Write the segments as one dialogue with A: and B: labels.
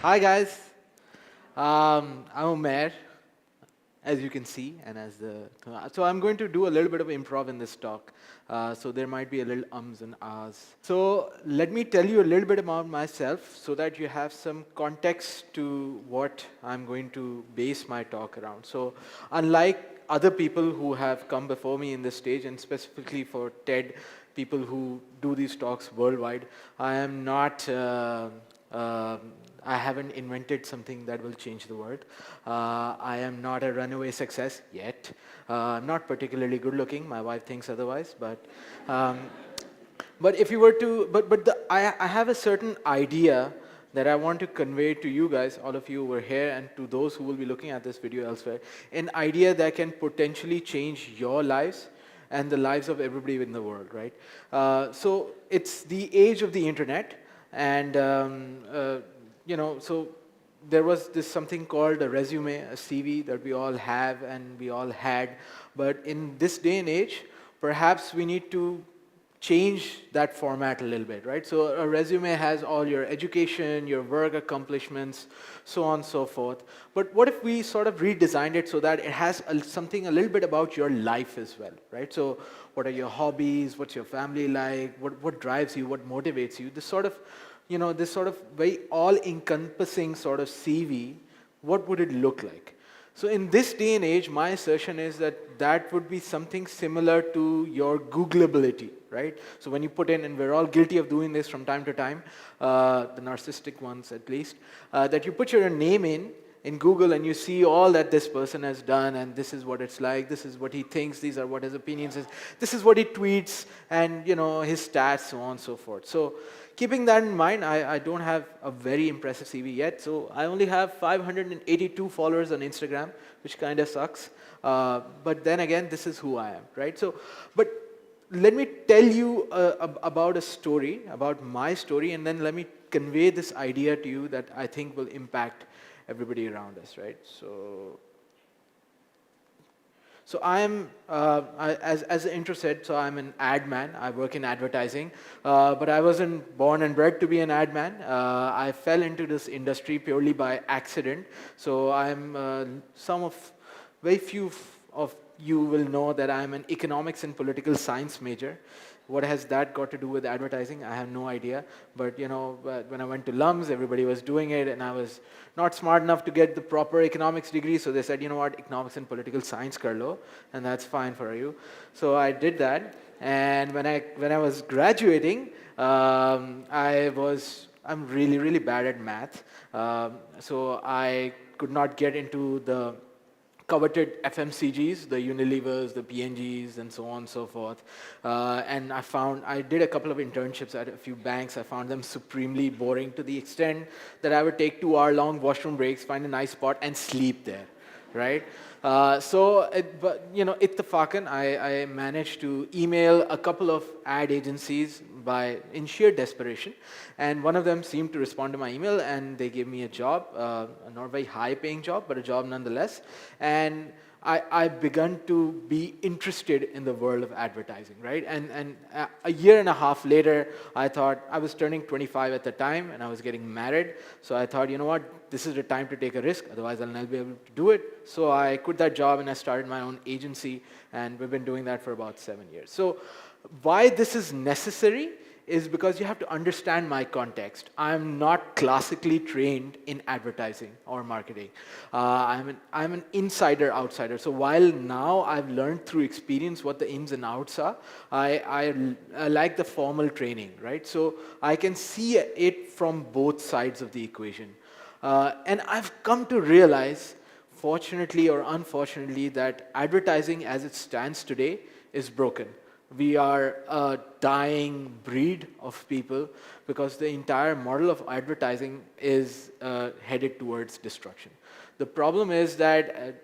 A: Hi guys, I'm Umair, as you can see, and so I'm going to do a little bit of improv in this talk. So there might be a little ums and ahs. So let me tell you a little bit about myself, so that you have some context to what I'm going to base my talk around. So unlike other people who have come before me in this stage, and specifically for TED, people who do these talks worldwide, I am not. Uh, I haven't invented something that will change the world. I am not a runaway success yet. I'm not particularly good looking. My wife thinks otherwise, um, but if you were to, I have a certain idea that I want to convey to you guys, all of you over here, and to those who will be looking at this video elsewhere, an idea that can potentially change your lives and the lives of everybody in the world, right? So it's the age of the internet, and so there was this something called a resume, a CV that we all have and we all had, but in this day and age, perhaps we need to change that format a little bit, right? So a resume has all your education, your work accomplishments, so on and so forth. But what if we sort of redesigned it so that it has something a little bit about your life as well, right? So what are your hobbies? What's your family like? What drives you? What motivates you? This sort of very all-encompassing sort of CV, what would it look like? So in this day and age, my assertion is that that would be something similar to your Googleability, right? So when you put in, and we're all guilty of doing this from time to time, the narcissistic ones at least, that you put your name in Google and you see all that this person has done, and this is what it's like, this is what he thinks, these are what his opinions is, this is what he tweets, and his stats, so on and so forth. So keeping that in mind, I don't have a very impressive CV yet, so I only have 582 followers on Instagram, which kind of sucks. But then again, this is who I am, right? But let me tell you about a story, about my story, and then let me convey this idea to you that I think will impact everybody around us, right? So I am, as the intro said, so I'm an ad man. I work in advertising, but I wasn't born and bred to be an ad man. I fell into this industry purely by accident. So I'm very few of you will know that I'm an economics and political science major. What has that got to do with advertising? I have no idea. But when I went to LUMS, everybody was doing it, and I was not smart enough to get the proper economics degree. So they said, you know what, economics and political science kar lo, and that's fine for you. So I did that, and when I was graduating, I'm really really bad at math. So I could not get into the coveted FMCGs, the Unilevers, the P&Gs, and so on and so forth. And I did a couple of internships at a few banks. I found them supremely boring to the extent that I would take 2-hour-long washroom breaks, find a nice spot, and sleep there, right? Ittifakan, I managed to email a couple of ad agencies in sheer desperation, and one of them seemed to respond to my email, and they gave me a job, a not very high-paying job, but a job nonetheless, and I began to be interested in the world of advertising, right? And a year and a half later, I thought, I was turning 25 at the time, and I was getting married, so I thought, you know what, this is the time to take a risk, otherwise I'll never be able to do it. So I quit that job and I started my own agency, and we've been doing that for about 7 years. So why this is necessary is because you have to understand my context. I'm not classically trained in advertising or marketing. I'm an insider outsider. So while now I've learned through experience what the ins and outs are, I like the formal training, right? So I can see it from both sides of the equation. And I've come to realize, fortunately or unfortunately, that advertising as it stands today is broken. We are a dying breed of people because the entire model of advertising is headed towards destruction. The problem is that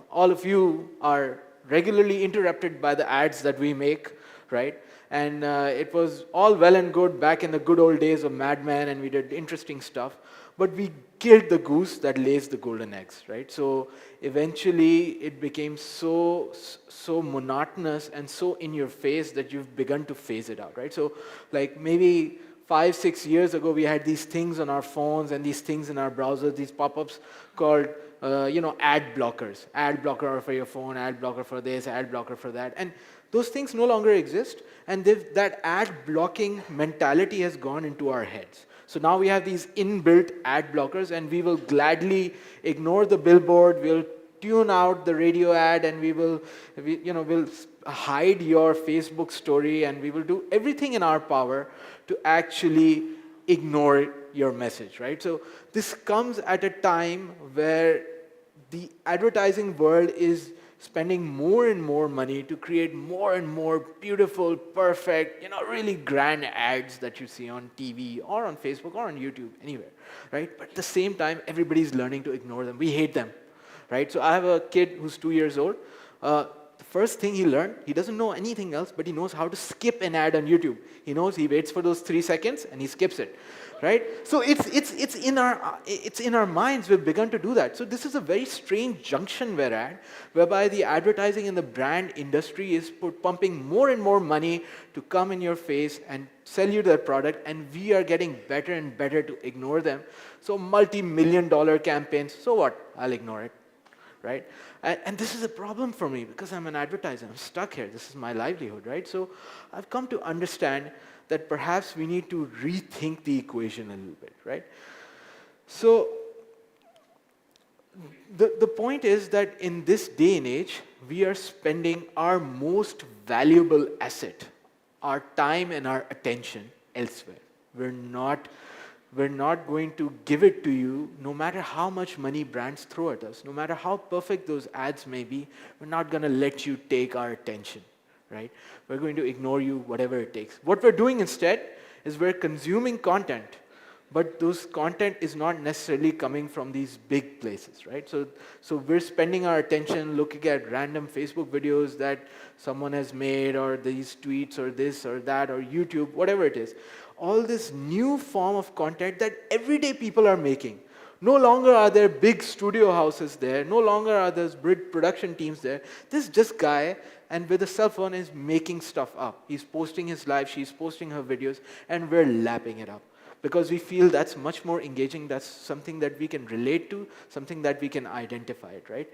A: all of you are regularly interrupted by the ads that we make, right? And it was all well and good back in the good old days of Mad Men, and we did interesting stuff, but we killed the goose that lays the golden eggs, right? So eventually it became so monotonous and so in your face that you've begun to phase it out, right? So like maybe 5, 6 years ago, we had these things on our phones and these things in our browsers, these pop-ups called, ad blockers. Ad blocker for your phone, ad blocker for this, ad blocker for that. And those things no longer exist, and that ad blocking mentality has gone into our heads. So now we have these inbuilt ad blockers, and we will gladly ignore the billboard, we'll tune out the radio ad, and we'll hide your Facebook story, and we will do everything in our power to actually ignore your message, right? So this comes at a time where the advertising world is spending more and more money to create more and more beautiful, perfect, really grand ads that you see on TV or on Facebook or on YouTube, anywhere, right? But at the same time, everybody's learning to ignore them. We hate them, right? So I have a kid who's 2 years old. The first thing he learned, he doesn't know anything else, but he knows how to skip an ad on YouTube. He knows, he waits for those 3 seconds and he skips it, right? So it's in our minds. We've begun to do that. So this is a very strange junction we're at, whereby the advertising and the brand industry is pumping more and more money to come in your face and sell you their product, and we are getting better and better to ignore them. So multi-million-dollar campaigns, so what? I'll ignore it. Right? And this is a problem for me because I'm an advertiser. I'm stuck here. This is my livelihood, right? So I've come to understand that perhaps we need to rethink the equation a little bit, right? So the point is that in this day and age, we are spending our most valuable asset, our time and our attention, elsewhere. We're not going to give it to you no matter how much money brands throw at us, no matter how perfect those ads may be. We're not going to let you take our attention, right? We're going to ignore you, whatever it takes. What we're doing instead is we're consuming content, but those content is not necessarily coming from these big places, right? So we're spending our attention looking at random Facebook videos that someone has made, or these tweets, or this or that, or YouTube, whatever it is. All this new form of content that everyday people are making. No longer are there big studio houses there. No longer are there big production teams there. This just guy, and with a cell phone, is making stuff up. He's posting his life, she's posting her videos, and we're lapping it up. Because we feel that's much more engaging, that's something that we can relate to, something that we can identify, right?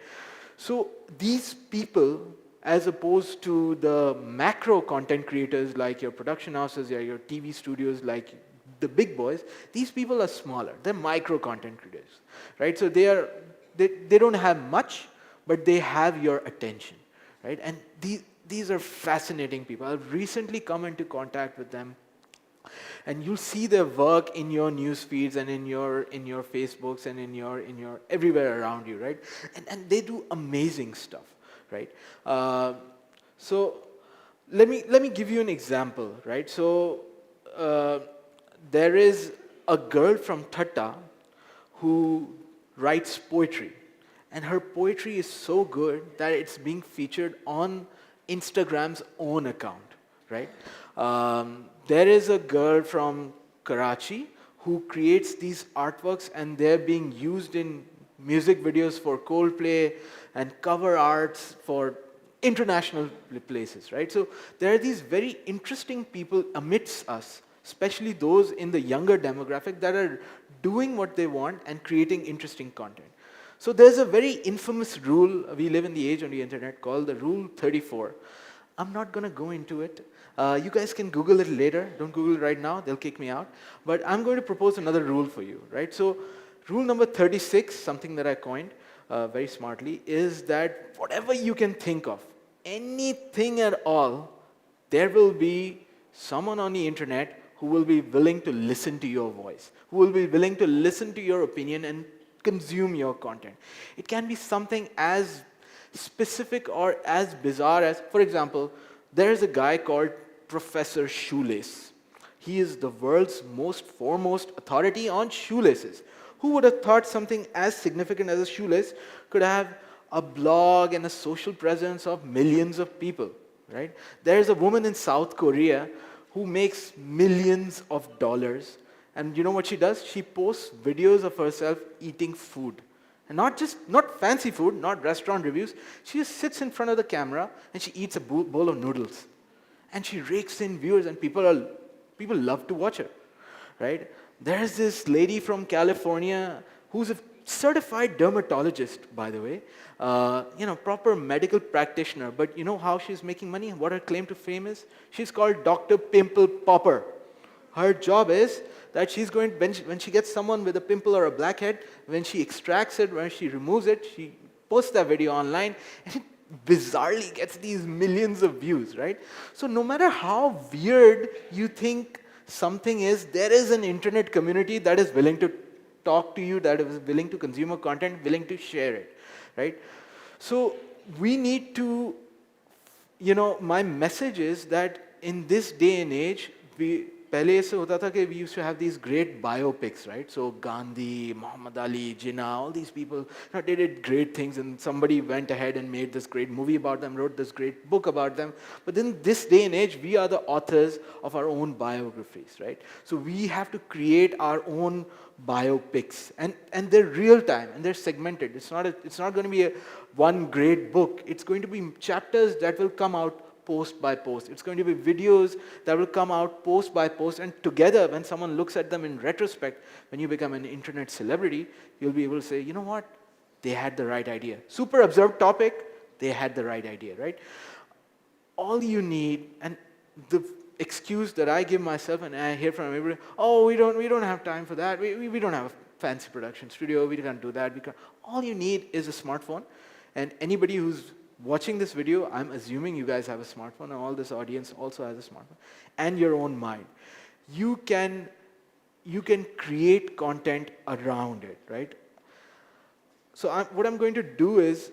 A: So these people, as opposed to the macro content creators like your production houses or your TV studios like the big boys, these people are smaller. They're micro content creators, right? So they don't have much, but they have your attention, right? And these are fascinating people. I've recently come into contact with them, and you'll see their work in your news feeds and in your Facebooks and in your everywhere around you, right? And they do amazing stuff. Right? So let me give you an example, right? So there is a girl from Thatta who writes poetry, and her poetry is so good that it's being featured on Instagram's own account, right? There is a girl from Karachi who creates these artworks, and they're being used in music videos for Coldplay and cover arts for international places, right? So there are these very interesting people amidst us, especially those in the younger demographic, that are doing what they want and creating interesting content. So there's a very infamous rule, we live in the age on the internet, called the Rule 34. I'm not going to go into it. You guys can Google it later. Don't Google it right now, they'll kick me out. But I'm going to propose another rule for you, right? So rule number 36, something that I coined very smartly, is that whatever you can think of, anything at all, there will be someone on the internet who will be willing to listen to your voice, who will be willing to listen to your opinion and consume your content. It can be something as specific or as bizarre as, for example, there's a guy called Professor Shoelace. He is the world's foremost authority on shoelaces. Who would have thought something as significant as a shoelace could have a blog and a social presence of millions of people, right? There's a woman in South Korea who makes millions of dollars, and you know what she does? She posts videos of herself eating food. And not fancy food, not restaurant reviews. She just sits in front of the camera and she eats a bowl of noodles. And she rakes in viewers, and people love to watch her. right? There's this lady from California who's a certified dermatologist, by the way, proper medical practitioner. But you know how she's making money? What her claim to fame is? She's called Dr. Pimple Popper. Her job is that she's going, when she gets someone with a pimple or a blackhead, when she extracts it, when she removes it, she posts that video online, and it bizarrely gets these millions of views, right? So no matter how weird you think something is, there is an internet community that is willing to talk to you, that is willing to consume your content, willing to share it, right? So we need to, my message is that in this day and age, पहले ऐसे होता था कि we used to have these great biopics, right? So Gandhi, Muhammad Ali, Jinnah, all these people, they did great things, and somebody went ahead and made this great movie about them, wrote this great book about them. But in this day and age, we are the authors of our own biographies, right? So we have to create our own biopics, and they're real time and they're segmented. It's not going to be one great book. It's going to be chapters that will come out post by post. It's going to be videos that will come out post by post, and together, when someone looks at them in retrospect, when you become an internet celebrity, you'll be able to say, you know what, they had the right idea. Super observed topic, they had the right idea, right? All you need, and the excuse that I give myself, and I hear from everybody, oh, we don't have time for that. We don't have a fancy production studio. We can't do that. All you need is a smartphone, and anybody who's watching this video, I'm assuming you guys have a smartphone, and all this audience also has a smartphone, and your own mind. You can create content around it, right? So what I'm going to do is,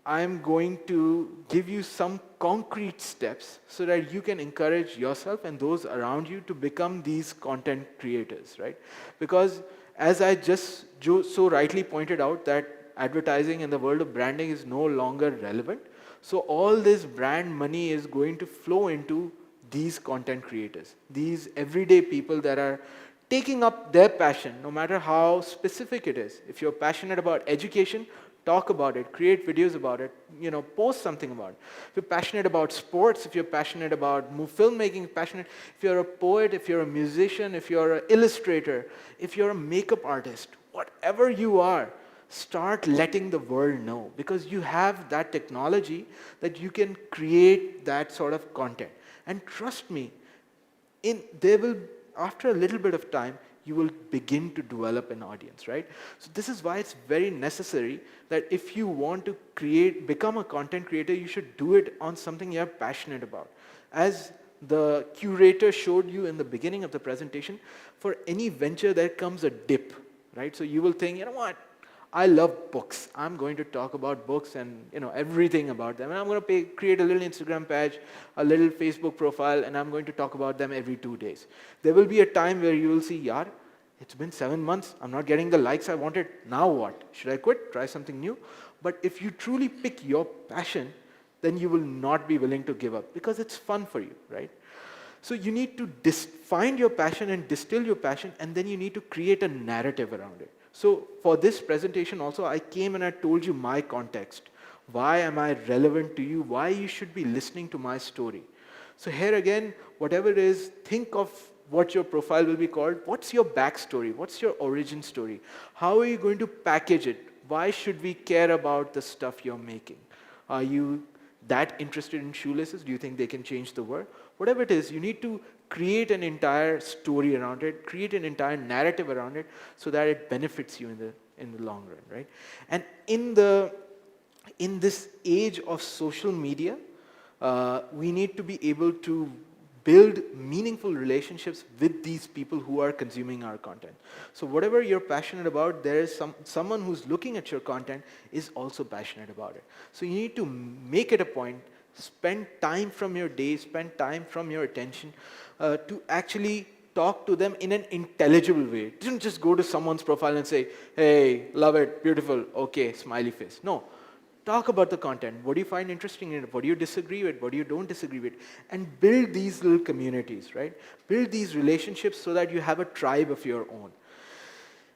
A: I'm going to give you some concrete steps so that you can encourage yourself and those around you to become these content creators, right? Because as I just so rightly pointed out, that advertising in the world of branding is no longer relevant. So all this brand money is going to flow into these content creators, these everyday people that are taking up their passion, no matter how specific it is. If you're passionate about education, talk about it, create videos about it, post something about it. If you're passionate about sports, if you're passionate about filmmaking, if you're a poet, if you're a musician, if you're an illustrator, if you're a makeup artist, whatever you are, start letting the world know, because you have that technology that you can create that sort of content. And trust me, after a little bit of time, you will begin to develop an audience, right? So this is why it's very necessary that if you want to become a content creator, you should do it on something you're passionate about. As the curator showed you in the beginning of the presentation, for any venture there comes a dip, right? So you will think, you know what? I love books. I'm going to talk about books and everything about them. And I'm going to create a little Instagram page, a little Facebook profile, and I'm going to talk about them every 2 days. There will be a time where you will see, yaar, it's been 7 months. I'm not getting the likes I wanted. Now what? Should I quit? Try something new? But if you truly pick your passion, then you will not be willing to give up, because it's fun for you, right? So you need to find your passion and distill your passion, and then you need to create a narrative around it. So for this presentation also, I came and I told you my context. Why am I relevant to you? Why you should be listening to my story? So here again, whatever it is, think of what your profile will be called. What's your backstory? What's your origin story? How are you going to package it? Why should we care about the stuff you're making? Are you that interested in shoelaces? Do you think they can change the world? Whatever it is, you need to create an entire story around it, create an entire narrative around it, so that it benefits you in the long run, right? And in this age of social media, we need to be able to build meaningful relationships with these people who are consuming our content. So whatever you're passionate about, there is someone who's looking at your content is also passionate about it. So you need to make it a point, spend time from your day, spend time from your attention to actually talk to them in an intelligible way. Don't just go to someone's profile and say, hey, love it, beautiful, okay, smiley face. No. Talk about the content. What do you find interesting in it? What do you disagree with? What do you don't disagree with? And build these little communities, right? Build these relationships so that you have a tribe of your own.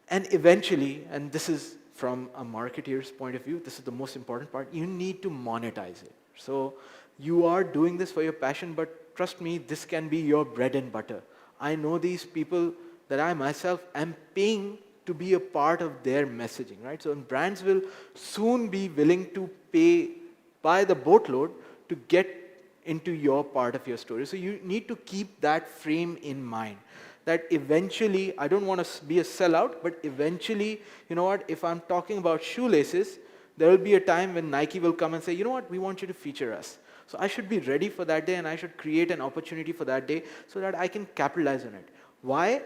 A: And eventually, and this is from a marketeer's point of view, this is the most important part, you need to monetize it. So you are doing this for your passion, but trust me, this can be your bread and butter. I know these people that I myself am paying to be a part of their messaging, right? So brands will soon be willing to pay by the boatload to get into your part of your story. So you need to keep that frame in mind, that eventually, I don't want to be a sellout, but eventually, you know what, if I'm talking about shoelaces, there will be a time when Nike will come and say, you know what, we want you to feature us. So I should be ready for that day, and I should create an opportunity for that day so that I can capitalize on it. Why?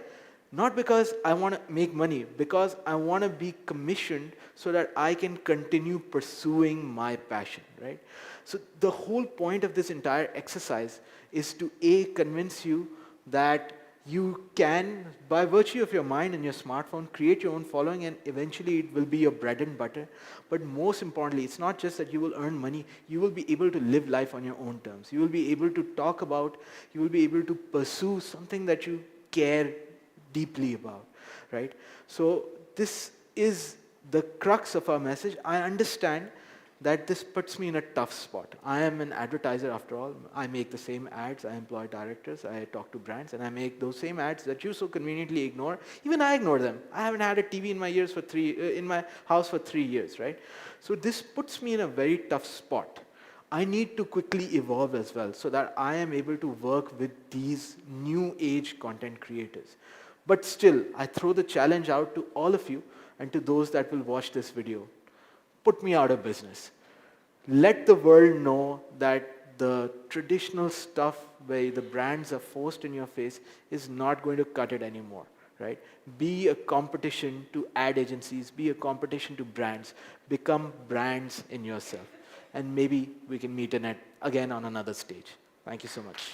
A: Not because I want to make money, because I want to be commissioned so that I can continue pursuing my passion, right? So the whole point of this entire exercise is to convince you that you can, by virtue of your mind and your smartphone, create your own following, and eventually it will be your bread and butter. But most importantly, it's not just that you will earn money, you will be able to live life on your own terms. You will be able to talk about, you will be able to pursue something that you care deeply about, right? So this is the crux of our message. I understand that this puts me in a tough spot. I am an advertiser after all. I make the same ads, I employ directors, I talk to brands, and I make those same ads that you so conveniently ignore. Even I ignore them. I haven't had a TV in my house for 3 years, right? So this puts me in a very tough spot. I need to quickly evolve as well so that I am able to work with these new age content creators. But still, I throw the challenge out to all of you and to those that will watch this video. Put me out of business. Let the world know that the traditional stuff where the brands are forced in your face is not going to cut it anymore, right? Be a competition to ad agencies, be a competition to brands, become brands in yourself. And maybe we can meet again on another stage. Thank you so much.